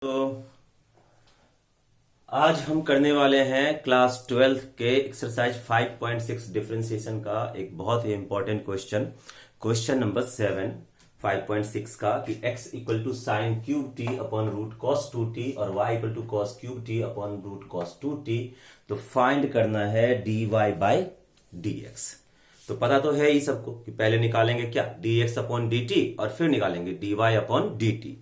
तो आज हम करने वाले हैं क्लास 12th के एक्सरसाइज 5.6 डिफरेंशिएशन का एक बहुत ही इंपॉर्टेंट क्वेश्चन नंबर 7 5.6 का कि x equal to sine cube t upon root cos 2t और y equal to cos cube t upon root cos 2t। तो फाइंड करना है dy बाई dx। तो पता तो है ही सबको कि पहले निकालेंगे क्या dx अपॉन dt और फिर निकालेंगे dy अपॉन dt।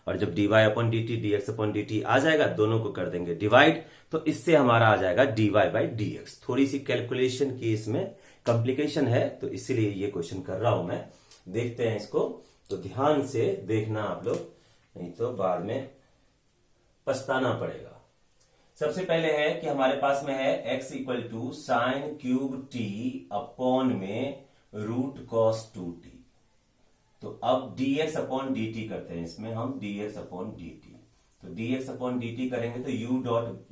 और जब dy upon D T dx upon dt आ जाएगा दोनों को कर देंगे डिवाइड, तो इससे हमारा आ जाएगा dy बाई dx। थोड़ी सी कैलकुलेशन की इसमें कॉम्प्लिकेशन है तो इसीलिए ये क्वेश्चन कर रहा हूं मैं। देखते हैं इसको, तो ध्यान से देखना आप लोग, नहीं तो बाद में पछताना पड़ेगा। सबसे पहले है कि हमारे पास में है x equal to sine cube t upon में रूट कॉस 2t। तो अब dx अपॉन dt करते हैं, इसमें हम dx अपॉन dt। तो dx अपॉन dt करेंगे तो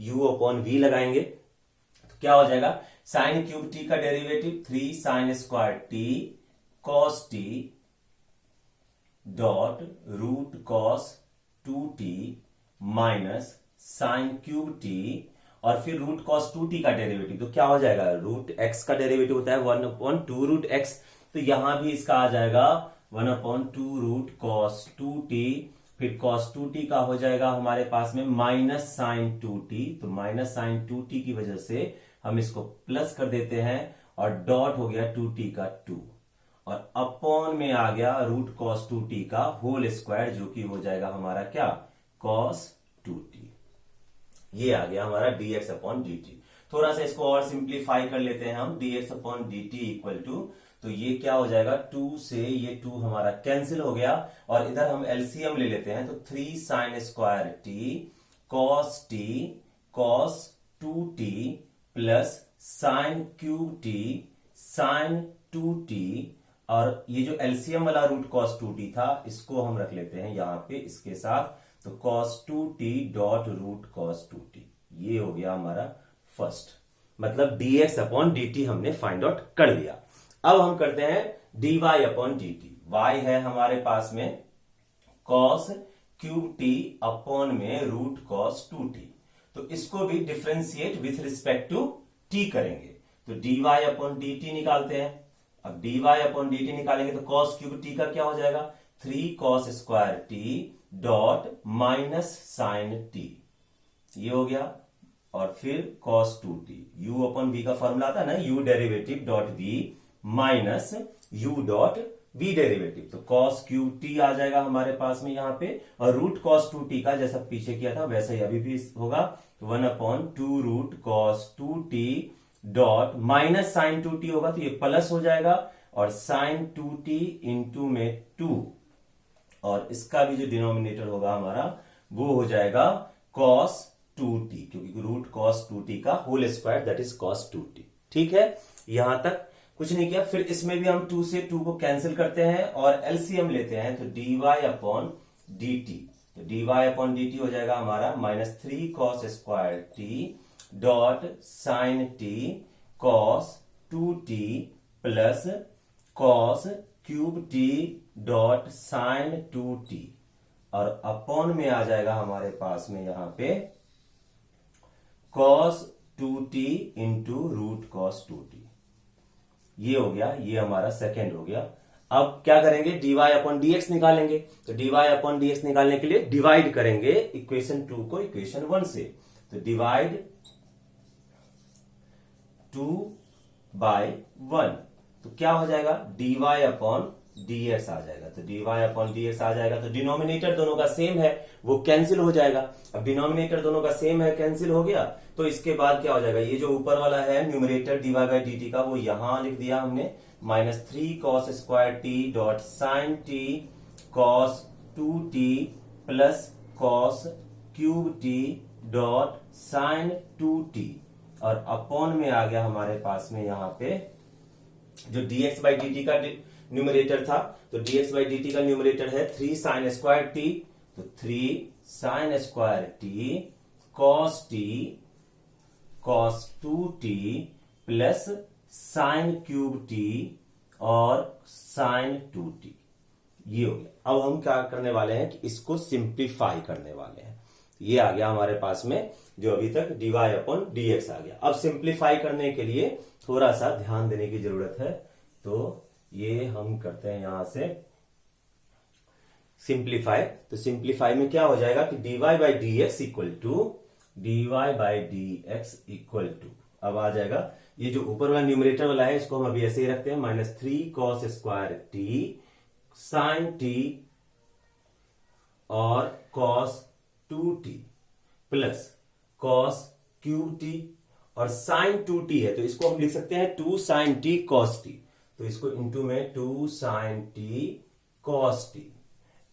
u अपॉन v लगाएंगे तो क्या हो जाएगा, साइन क्यूब t का derivative 3 sine square t cos t dot root cos 2t minus sine cube t और फिर रूट कॉस 2t का डेरिवेटिव। तो क्या हो जाएगा, रूट x का डेरिवेटिव होता है 1 अपॉन 2 रूट x। तो यहां भी इसका आ जाएगा 1 अपॉन 2 रूट कॉस 2t, फिर कॉस 2t का हो जाएगा हमारे पास में माइनस साइन 2t। तो माइनस साइन 2t की वजह से हम इसको प्लस कर देते हैं और डॉट हो गया 2t का 2 और अपॉन में आ गया रूट कॉस 2t का होल स्क्वायर, जो कि हो जाएगा हमारा क्या, कॉस 2t। ये आ गया हमारा dx अपॉन dt। थोड़ा सा इसको और सिंप्लीफाई कर लेते हैं हम, dx upon dt equal to, तो ये क्या हो जाएगा, 2 से ये 2 हमारा कैंसिल हो गया और इधर हम एलसीएम ले लेते हैं। तो 3 sine square t cos 2t plus sine cube t sine 2t, और ये जो एलसीएम वाला रूट कॉस 2t था इसको हम रख लेते हैं यहां पे इसके साथ। तो cos 2t dot root cos 2t, ये हो गया हमारा फर्स्ट, मतलब dx अपॉन dt हमने फाइंड आउट कर लिया। अब हम करते हैं dy अपॉन dt। y है हमारे पास में cos क्यूब t अपॉन में रूट cos 2t। तो इसको भी differentiate with respect to t करेंगे। तो dy अपॉन dt निकालते हैं। अब dy अपॉन dt निकालेंगे तो cos क्यूब t का क्या हो जाएगा, 3 cos square t dot minus sine t, ये हो गया। और फिर cos 2t, u upon v का फॉर्मूला आता है ना, u derivative dot v minus u dot v derivative. तो cos क्यूब t आ जाएगा हमारे पास में यहां पे, और रूट cos 2t का जैसा पीछे किया था वैसा ही अभी भी होगा। 1 upon 2 root cos 2t dot minus sine 2t होगा तो ये प्लस हो जाएगा, और साइन 2t इंटू में 2, और इसका भी जो डिनोमिनेटर होगा हमारा वो हो जाएगा cos 2t, क्योंकि रूट cos 2t का whole square that is cos 2t। ठीक है, यहां तक कुछ नहीं किया। फिर इसमें भी हम 2 से 2 को कैंसिल करते हैं और एलसीएम लेते हैं। तो dy अपॉन dt, तो dy अपॉन dt हो जाएगा हमारा minus 3 cos square t dot sine t cos 2t plus cos cube t dot sine 2t, और अपॉन में आ जाएगा हमारे पास में यहां पे cos 2t into root cos 2t। ये हो गया, ये हमारा सेकेंड हो गया। अब क्या करेंगे, dy अपॉन dx निकालेंगे। तो dy अपॉन dx निकालने के लिए डिवाइड करेंगे इक्वेशन 2 को इक्वेशन 1 से। तो डिवाइड 2 बाय 1, तो क्या हो जाएगा, dy अपॉन dx आ जाएगा। तो dy अपॉन dx आ जाएगा तो डिनोमिनेटर दोनों का सेम है वो कैंसिल हो जाएगा। अब डिनोमिनेटर दोनों का सेम है, कैंसिल हो गया, तो इसके बाद क्या हो जाएगा, ये जो ऊपर वाला है न्यूमरेटर dy बाई dt का वो यहां लिख दिया हमने, minus 3 cos square t dot sine t cos 2t plus cos cube t dot sine 2t, और अपॉन में आ गया हमारे पास में यहां पे जो dx बाई dt का न्यूमरेटर था। तो dx बाई dt का न्यूमरेटर है 3 साइन स्क्वायर t, तो 3 sine square t cos 2t plus sine cube t और साइन 2t, ये हो गया। अब हम क्या करने वाले हैं कि इसको सिंप्लीफाई करने वाले हैं। ये आ गया हमारे पास में जो अभी तक dy/dx आ गया। अब सिंप्लीफाई करने के लिए थोड़ा सा ध्यान देने की जरूरत है, तो ये हम करते हैं यहां से सिंप्लीफाई। तो सिंप्लीफाई में क्या हो जाएगा कि dy/dx इक्वल टू अब आ जाएगा, ये जो ऊपर वाला न्यूमरेटर वाला है इसको हम अभी ऐसे ही रखते हैं, -3 cos square t sine t और cos 2t plus cos cube t और sin 2t है तो इसको हम लिख सकते हैं 2 sin t cos t, तो इसको इंटू में 2 sin t cos t।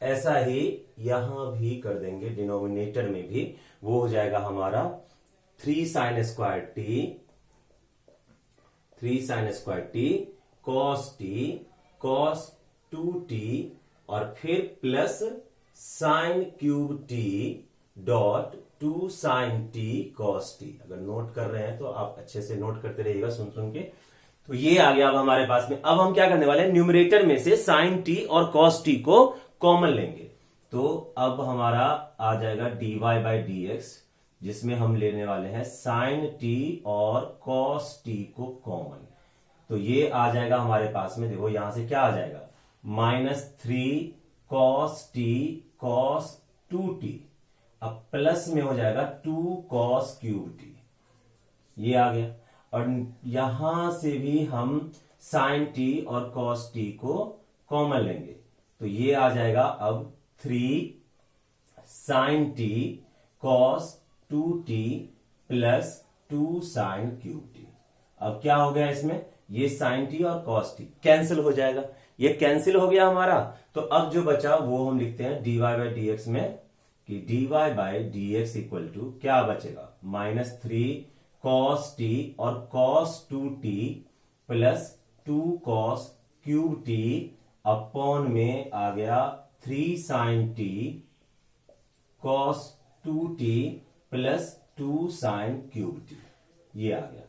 ऐसा ही यहां भी कर देंगे, डिनोमिनेटर में भी वो हो जाएगा हमारा 3 sin square T cos t cos 2t और फिर plus sin cube t dot 2 sin t cos t। अगर नोट कर रहे हैं तो आप अच्छे से नोट करते रहिएगा सुन सुन के। तो ये आ गया अब हमारे पास में। अब हम क्या करने वाले हैं, न्यूमरेटर में से sin t और cos t को कॉमन लेंगे। तो अब हमारा आ जाएगा dy/dx, जिसमें हम लेने वाले हैं sin t और cos t को कॉमन। तो ये आ जाएगा हमारे पास में, देखो यहां से क्या आ जाएगा, -3 cos t cos 2t, अब प्लस में हो जाएगा 2 cos क्यूब t, ये आ गया। और यहां से भी हम sin t और cos t को कॉमन लेंगे, तो ये आ जाएगा अब 3 sin t cos 2t plus 2 sin cube t। अब क्या हो गया इसमें, ये sin t और cos t कैंसिल हो जाएगा, ये कैंसिल हो गया हमारा। तो अब जो बचा वो हम लिखते हैं dy/dx में कि dy/dx इक्वल टू क्या बचेगा, -3 cos t और cos 2t plus 2 cos cube t upon में आ गया 3 sin t cos 2t plus 2 sin cube t, ये आ गया।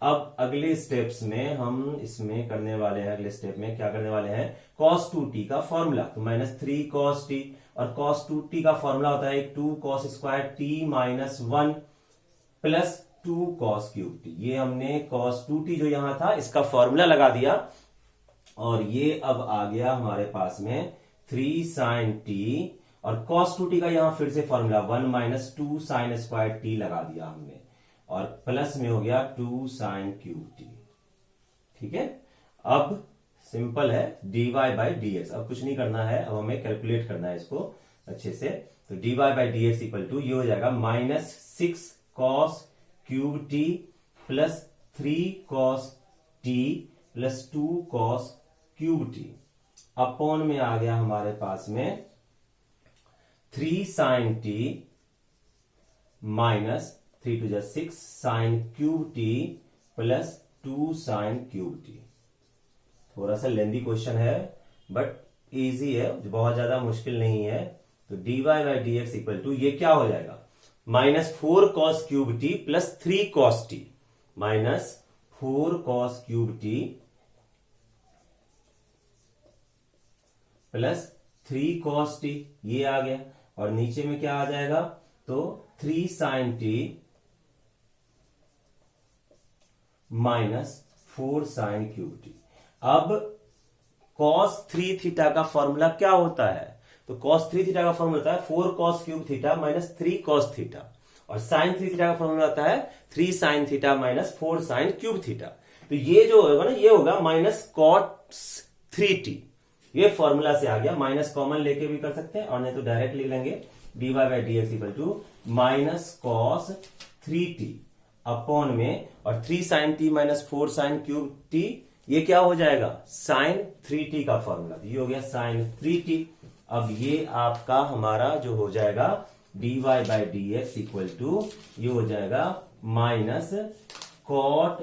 अब अगले स्टेप्स में हम इसमें करने वाले हैं, अगले स्टेप में क्या करने वाले हैं, cos 2t का फॉर्मूला, तो -3 cos t और cos 2t का फॉर्मूला होता है 2 cos square t -1 plus 2 cos cube t। ये हमने cos 2t जो यहां था इसका फॉर्मूला लगा दिया और ये अब आ गया हमारे पास में 3 sin t और cos 2t का यहां फिर से फॉर्मूला 1 - 2 sin स्क्वायर t लगा दिया हमने और प्लस में हो गया 2 sin क्यूब t। ठीक है, अब सिंपल है dy/dx, अब कुछ नहीं करना है, अब हमें कैलकुलेट करना है इसको अच्छे से। तो dy/dx इक्वल टू ये हो जाएगा -6 cos cube t plus 3 cos t plus 2 cos cube t upon में आ गया हमारे पास में 3 sin t minus 3 to 6 sin cube t plus 2 sin cube t। थोड़ा सा लेंदी क्वेश्चन है बट इजी है, बहुत ज्यादा मुश्किल नहीं है। तो dy/dx इक्वल टू ये क्या हो जाएगा, -4 cos cube t plus 3 cos t, -4 cos cube t plus 3 cos t, ये आ गया। और नीचे में क्या आ जाएगा, तो 3 sin t -4 sin cube t। अब cos 3 थीटा का फॉर्मूला क्या होता है, तो cos 3 थीटा का फॉर्मूला होता है 4 cos cube theta minus 3 cos theta, और sin 3 थीटा का फॉर्मूला होता है 3 sin theta minus 4 sin cube theta. तो ये जो होगा ना, ये होगा -cos 3t, ये फॉर्मूला से आ गया। माइनस कॉमन लेके भी कर सकते हैं और नहीं तो डायरेक्ट लिख लेंगे dy/dx equal to -cos 3t upon में और 3 sin t minus 4 sin cube t, ये क्या हो जाएगा, sin 3t का फॉर्मूला, ये हो गया sin 3t। अब ये आपका हमारा जो हो जाएगा dy/dx इक्वल टू ये हो जाएगा -cot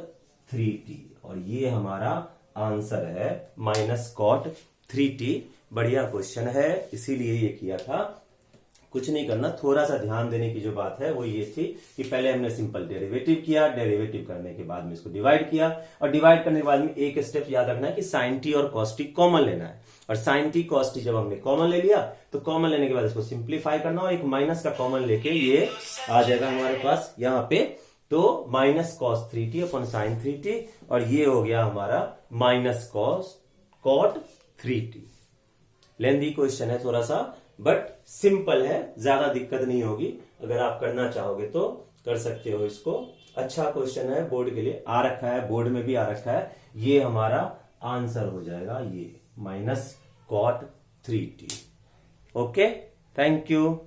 3t, और ये हमारा आंसर है -cot 3t। बढ़िया क्वेश्चन है, इसीलिए ये किया था। कुछ नहीं करना, थोड़ा सा ध्यान देने की जो बात है वो ये थी कि पहले हमने सिंपल डेरिवेटिव किया, डेरिवेटिव करने के बाद में इसको डिवाइड किया, और डिवाइड करने के बाद में एक स्टेप याद रखना है कि साइन टी और कॉस टी कॉमन लेना है, और साइन टी कॉस टी जब हमने कॉमन ले लिया तो कॉमन लेने के बाद इसको सिंप्लीफाई करना, और एक माइनस का कॉमन लेके ये आ जाएगा हमारे पास यहाँ पे, तो minus cos 3t upon sine 3t, और ये हो गया हमारा minus cos cot 3t। Lengthy question है थोड़ा सा, बट सिंपल है, ज्यादा दिक्कत नहीं होगी, अगर आप करना चाहोगे तो कर सकते हो इसको। अच्छा क्वेश्चन है, बोर्ड के लिए आ रखा है, बोर्ड में भी आ रखा है, ये हमारा आंसर हो जाएगा, ये minus cot 3t। Okay, thank you.